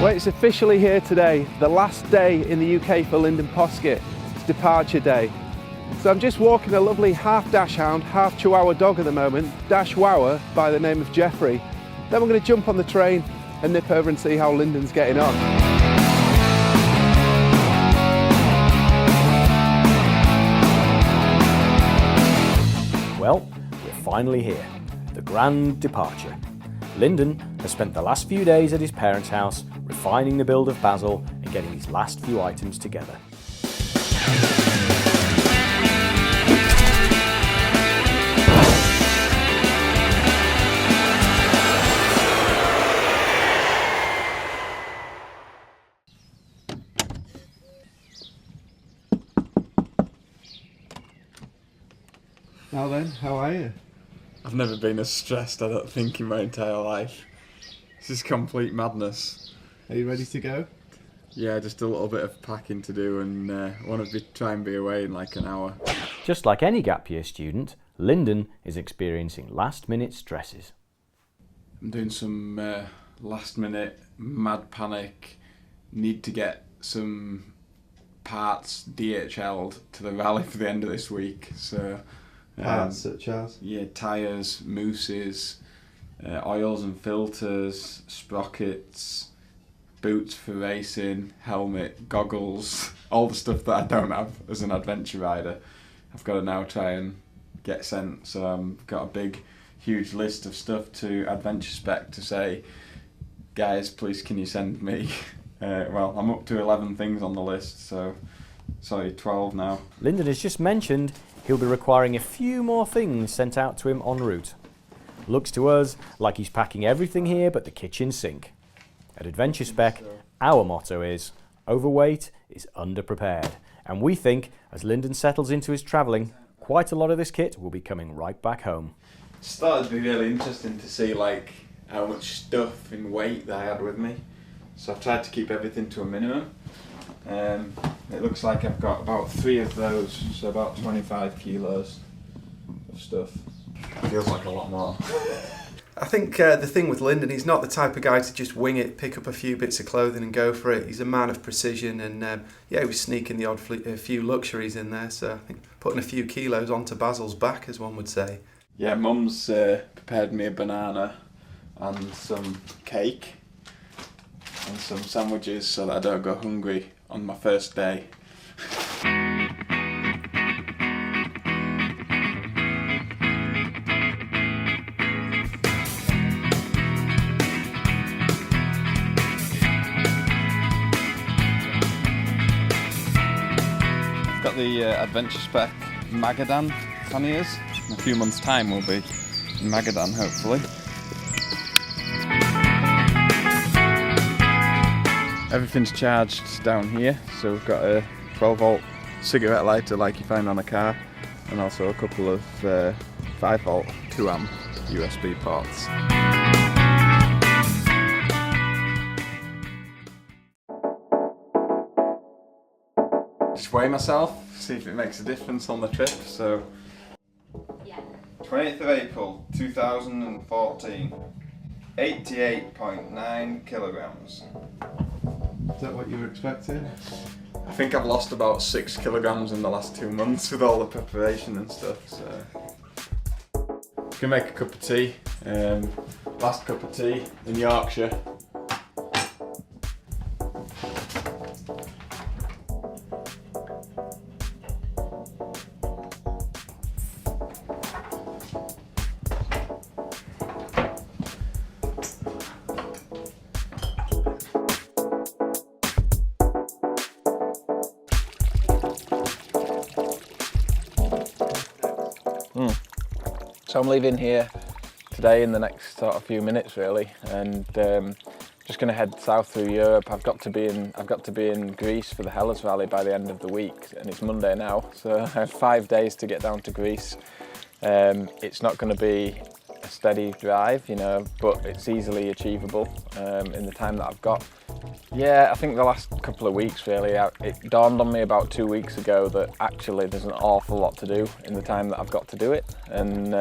Well, it's officially here today, the last day in the UK for Lyndon Poskitt. It's departure day. So I'm just walking a lovely half dachshund, half chihuahua dog at the moment, Dashwower by the name of Jeffrey. Then we're going to jump on the train and nip over and see how Lyndon's getting on. Well, we're finally here, the grand departure. Lyndon has spent the last few days at his parents' house, refining the build of Basil and getting his last few items together. Now then, how are you? I've never been as stressed, I don't think, in my entire life. This is complete madness. Are you ready to go? Yeah, just a little bit of packing to do, and I want to try and be away in like an hour. Just like any gap year student, Lyndon is experiencing last-minute stresses. I'm doing some last-minute mad panic, need to get some parts DHL'd to the rally for the end of this week, so... Parts such as? Yeah, tyres, mousses, oils and filters, sprockets, boots for racing, helmet, goggles, all the stuff that I don't have as an adventure rider. I've got to now try and get sent, so I've got a big, huge list of stuff to Adventure Spec to say, guys, please can you send me? Well, I'm up to 11 things on the list, so, sorry, 12 now. Lyndon has just mentioned he'll be requiring a few more things sent out to him en route. Looks to us like he's packing everything here but the kitchen sink. At Adventure Spec, our motto is, overweight is underprepared. And we think, as Lyndon settles into his travelling, quite a lot of this kit will be coming right back home. It started to be really interesting to see like how much stuff and weight that I had with me. So I've tried to keep everything to a minimum. It looks like I've got about 3 of those, so about 25 kilos of stuff. Feels like a lot more. I think the thing with Lyndon, he's not the type of guy to just wing it, pick up a few bits of clothing and go for it. He's a man of precision, and yeah, he was sneaking the odd few luxuries in there, so I think putting a few kilos onto Basil's back, as one would say. Yeah, Mum's prepared me a banana and some cake and some sandwiches so that I don't go hungry on my first day. I've got the Adventure Spec Magadan panniers. In a few months' time we'll be in Magadan, hopefully. Everything's charged down here, so we've got a 12-volt cigarette lighter like you find on a car, and also a couple of 5-volt 2-amp USB ports. Just weigh myself, see if it makes a difference on the trip. So, 28th of April 2014, 88.9 kilograms. Is that what you were expecting? I think I've lost about 6 kilograms in the last 2 months with all the preparation and stuff, so. Gonna make a cup of tea. Last cup of tea in Yorkshire. So I'm leaving here today in the next sort of few minutes really, and just going to head south through Europe. I've got to be in Greece for the Hellas Rally by the end of the week, and it's Monday now, so I have 5 days to get down to Greece. It's not going to be a steady drive, you know, but it's easily achievable in the time that I've got. Yeah, I think the last couple of weeks really, it dawned on me about 2 weeks ago that actually there's an awful lot to do in the time that I've got to do it, and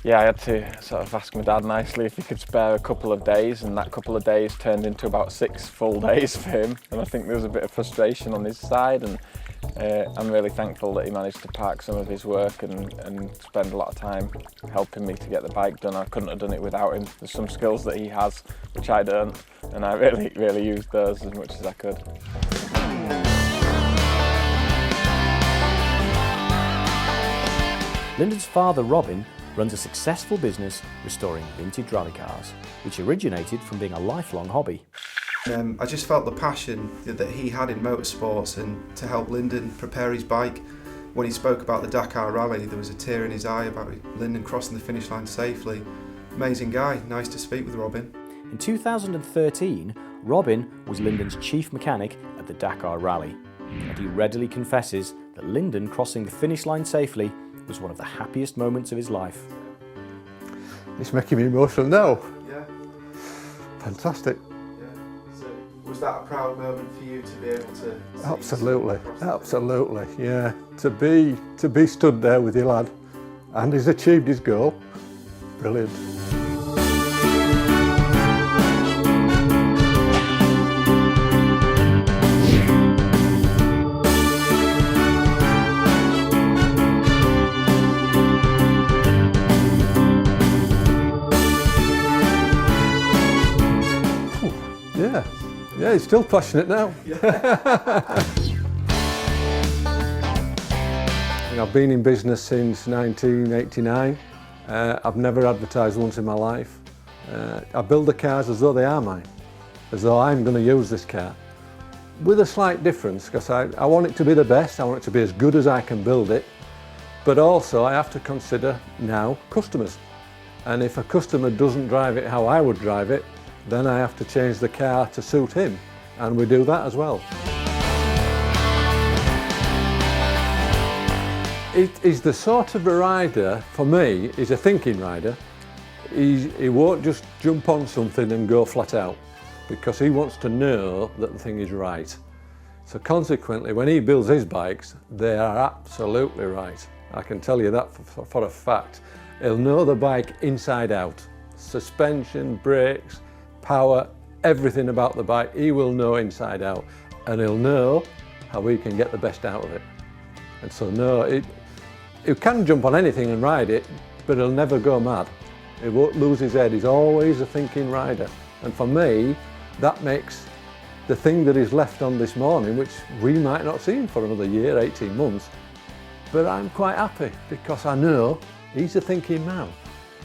Yeah, I had to sort of ask my dad nicely if he could spare a couple of days, and that couple of days turned into about 6 full days for him. And I think there was a bit of frustration on his side, and I'm really thankful that he managed to park some of his work and spend a lot of time helping me to get the bike done. I couldn't have done it without him. There's some skills that he has which I don't, and I really used those as much as I could. Lyndon's father, Robin, runs a successful business restoring vintage rally cars, which originated from being a lifelong hobby. I just felt the passion that he had in motorsports, and to help Lyndon prepare his bike. When he spoke about the Dakar Rally, there was a tear in his eye about Lyndon crossing the finish line safely. Amazing guy, nice to speak with Robin. In 2013, Robin was Lyndon's chief mechanic at the Dakar Rally, and he readily confesses that Lyndon crossing the finish line safely was one of the happiest moments of his life. It's making me emotional now. Yeah. Fantastic. So was that a proud moment for you to be able to see Absolutely, across the- absolutely, yeah. To be stood there with your lad, and he's achieved his goal. Brilliant. Yeah, he's still passionate now. I've been in business since 1989. I've never advertised once in my life. I build the cars as though they are mine, as though I'm going to use this car. With a slight difference, because I want it to be the best, I want it to be as good as I can build it, but also I have to consider now customers. And if a customer doesn't drive it how I would drive it, then I have to change the car to suit him, and we do that as well. It is the sort of a rider, for me, he's a thinking rider. He won't just jump on something and go flat out, because he wants to know that the thing is right. So consequently, when he builds his bikes, they are absolutely right. I can tell you that for a fact. He'll know the bike inside out. Suspension, brakes, power, everything about the bike, he will know inside out, and he'll know how he can get the best out of it. And so no, he can jump on anything and ride it, but he'll never go mad. He won't lose his head, he's always a thinking rider. And for me, that makes the thing that he's left on this morning, which we might not see him for another year, 18 months, but I'm quite happy because I know he's a thinking man,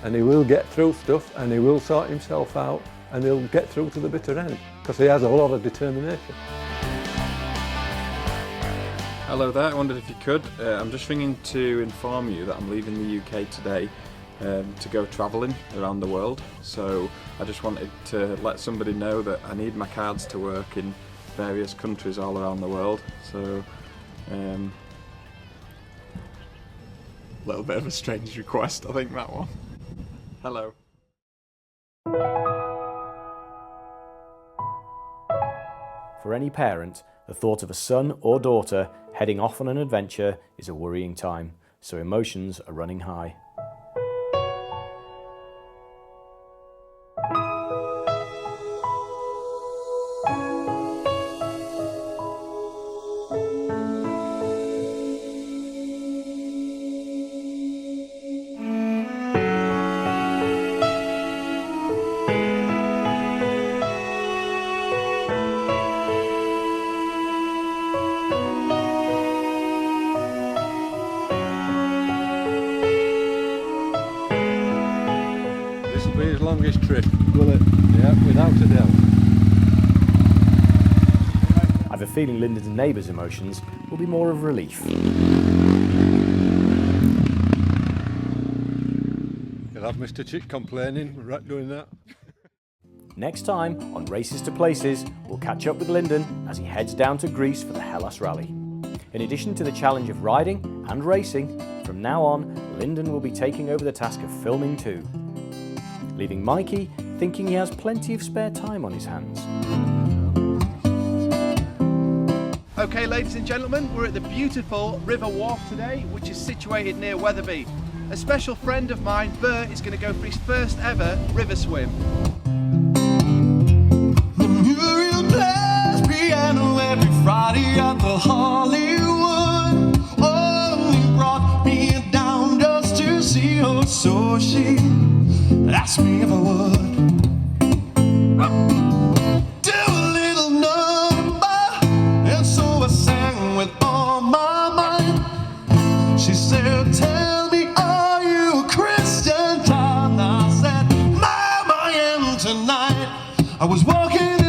and he will get through stuff, and he will sort himself out, and he'll get through to the bitter end because he has a lot of determination. Hello there, I wondered if you could. I'm just ringing to inform you that I'm leaving the UK today to go travelling around the world. So I just wanted to let somebody know that I need my cards to work in various countries all around the world. So a little bit of a strange request, I think, that one. Hello. For any parent, the thought of a son or daughter heading off on an adventure is a worrying time, so emotions are running high. This will be his longest trip, will it? Yeah, without a doubt. I have a feeling Lyndon's neighbours' emotions will be more of relief. You'll have Mr. Chick complaining, we're right doing that. Next time on Races to Places, we'll catch up with Lyndon as he heads down to Greece for the Hellas Rally. In addition to the challenge of riding and racing, from now on, Lyndon will be taking over the task of filming too, leaving Mikey thinking he has plenty of spare time on his hands. Okay, ladies and gentlemen, we're at the beautiful River Wharf today, which is situated near Wetherby. a special friend of mine, Bert, is going to go for his first ever river swim. The Muriel plays piano every Friday at the Hollywood. Only brought me down just to see her, so she asked me if I would do a little number, and so I sang with all my might. She said, tell me, are you a Christian child? I said, Mom, I am tonight. I was walking